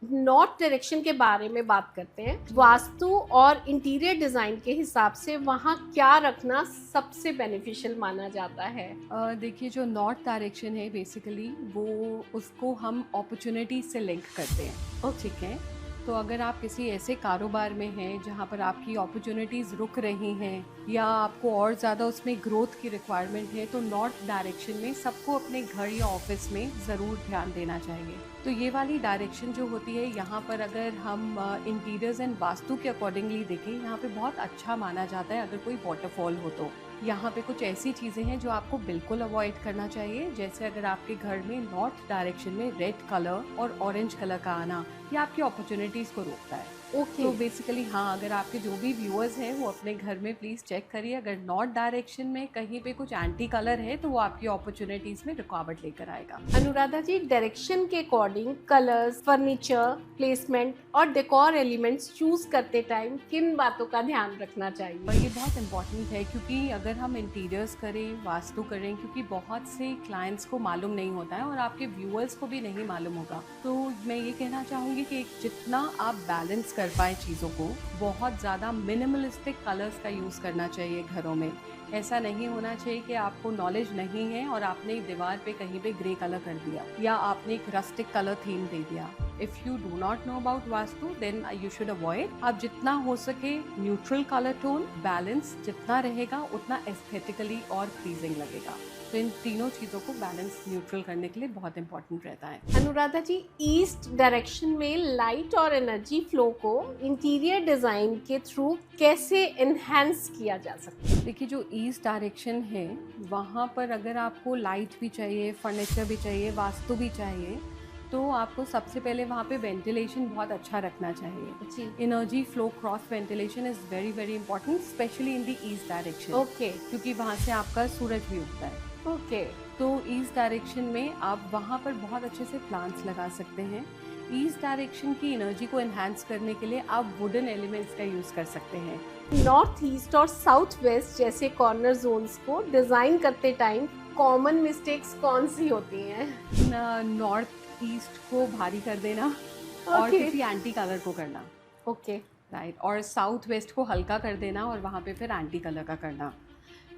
North direction के बारे में बात करते हैं। वास्तु और इंटीरियर डिजाइन के हिसाब से वहाँ क्या रखना सबसे बेनिफिशियल माना जाता है? देखिए, जो नॉर्थ डायरेक्शन है बेसिकली वो उसको हम अपॉर्चुनिटी से लिंक करते हैं। ठीक है, तो अगर आप किसी ऐसे कारोबार में हैं जहाँ पर आपकी अपॉर्चुनिटीज़ रुक रही हैं या आपको और ज़्यादा उसमें ग्रोथ की रिक्वायरमेंट है, तो नॉर्थ डायरेक्शन में सबको अपने घर या ऑफिस में ज़रूर ध्यान देना चाहिए। तो ये वाली डायरेक्शन जो होती है, यहाँ पर अगर हम इंटीरियर्स एंड वास्तु के अकॉर्डिंगली देखें, यहाँ पे बहुत अच्छा माना जाता है अगर कोई वाटरफॉल हो तो। यहाँ पे कुछ ऐसी चीज़ें हैं जो आपको बिल्कुल अवॉइड करना चाहिए, जैसे अगर आपके घर में नॉर्थ डायरेक्शन में रेड कलर और ऑरेंज कलर का आना, ये आपकी अपॉर्चुनिटीज़ को रोकता है। ओके। तो बेसिकली हाँ, अगर आपके जो भी व्यूअर्स हैं वो अपने घर में प्लीज़ चेक करिए, अगर नॉर्थ डायरेक्शन में कहीं पे कुछ एंटी कलर है तो वो आपकी अपॉर्चुनिटीज़ में रुकावट लेकर आएगा। अनुराधा जी, डायरेक्शन के अकॉर्डिंग कलर्स, फर्नीचर, प्लेसमेंट और डेकोर एलिमेंट्स चूज करते टाइम किन बातों का ध्यान रखना और चाहिए? ये बहुत इम्पॉर्टेंट है, क्योंकि अगर हम इंटीरियर्स करें, वास्तु करें, क्योंकि बहुत से क्लाइंट्स को मालूम नहीं होता है और आपके व्यूअर्स को भी नहीं मालूम होगा, तो मैं ये कहना चाहूँगी कि जितना आप बैलेंस कर पाए चीज़ों को, बहुत ज़्यादा मिनिमलिस्टिक कलर्स का यूज़ करना चाहिए घरों में। ऐसा नहीं होना चाहिए कि आपको नॉलेज नहीं है और आपने एक दीवार पे कहीं पे ग्रे कलर कर दिया या आपने एक रस्टिक कलर थीम दे दिया। If you do not know about vastu then you should avoid. आप जितना हो सके न्यूट्रल कलर टोन, बैलेंस जितना रहेगा उतना एस्थेटिकली और प्लीजिंग लगेगा। तो इन तीनों चीज़ों को बैलेंस न्यूट्रल करने के लिए बहुत इंपॉर्टेंट रहता है। अनुराधा जी, ईस्ट डायरेक्शन में लाइट और एनर्जी फ्लो को इंटीरियर डिजाइन के थ्रू कैसे एनहांस किया जा सकता है? देखिए, जो ईस्ट डायरेक्शन है वहाँ पर अगर आपको लाइट भी चाहिए, फर्नीचर भी चाहिए, वास्तु भी चाहिए, तो आपको सबसे पहले वहाँ पे वेंटिलेशन बहुत अच्छा रखना चाहिए। जी। Energy flow cross ventilation is very very important, specially in the east direction, okay. क्योंकि वहाँ से आपका सूरज भी उगता है। ओके। तो ईस्ट डायरेक्शन में आप वहाँ पर बहुत अच्छे से प्लांट्स लगा सकते हैं। ईस्ट डायरेक्शन की एनर्जी को एनहांस करने के लिए आप वुडन एलिमेंट्स का यूज़ कर सकते हैं। नॉर्थ ईस्ट और साउथ वेस्ट जैसे कॉर्नर जोन्स को डिजाइन करते टाइम कॉमन मिस्टेक्स कौन सी होती हैं? नॉर्थ ईस्ट को भारी कर देना और ओके। किसी एंटी कलर को करना, ओके। राइट, और साउथ वेस्ट को हल्का कर देना और वहाँ पे फिर एंटी कलर का करना।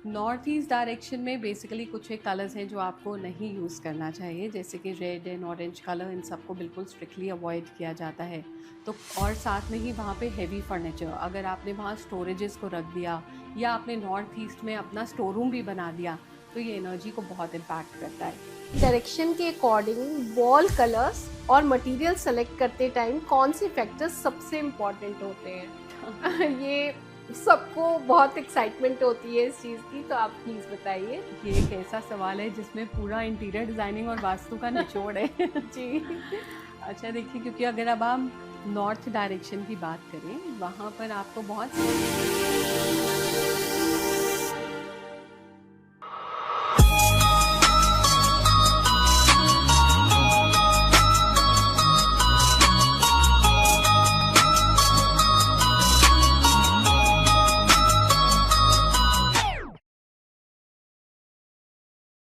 नॉर्थ ईस्ट डायरेक्शन में बेसिकली कुछ एक कलर्स हैं जो आपको नहीं यूज़ करना चाहिए, जैसे कि रेड एंड ऑरेंज कलर, इन सबको बिल्कुल स्ट्रिक्टली अवॉइड किया जाता है। तो और साथ में ही वहाँ पे हेवी फर्नीचर, अगर आपने वहाँ स्टोरेजेस को रख दिया या आपने नॉर्थ ईस्ट में अपना स्टोर रूम भी बना दिया, तो ये एनर्जी को बहुत इम्पैक्ट करता है। डायरेक्शन के अकॉर्डिंग वॉल कलर्स और मटेरियल सेलेक्ट करते टाइम कौन से फैक्टर्स सबसे इम्पोर्टेंट होते हैं? ये सबको बहुत एक्साइटमेंट होती है इस चीज़ की, तो आप प्लीज़ बताइए। ये एक ऐसा सवाल है जिसमें पूरा इंटीरियर डिज़ाइनिंग और वास्तु का निचोड़ है। जी। अच्छा देखिए, क्योंकि अगर अब हम नॉर्थ डायरेक्शन की बात करें, वहाँ पर आपको बहुत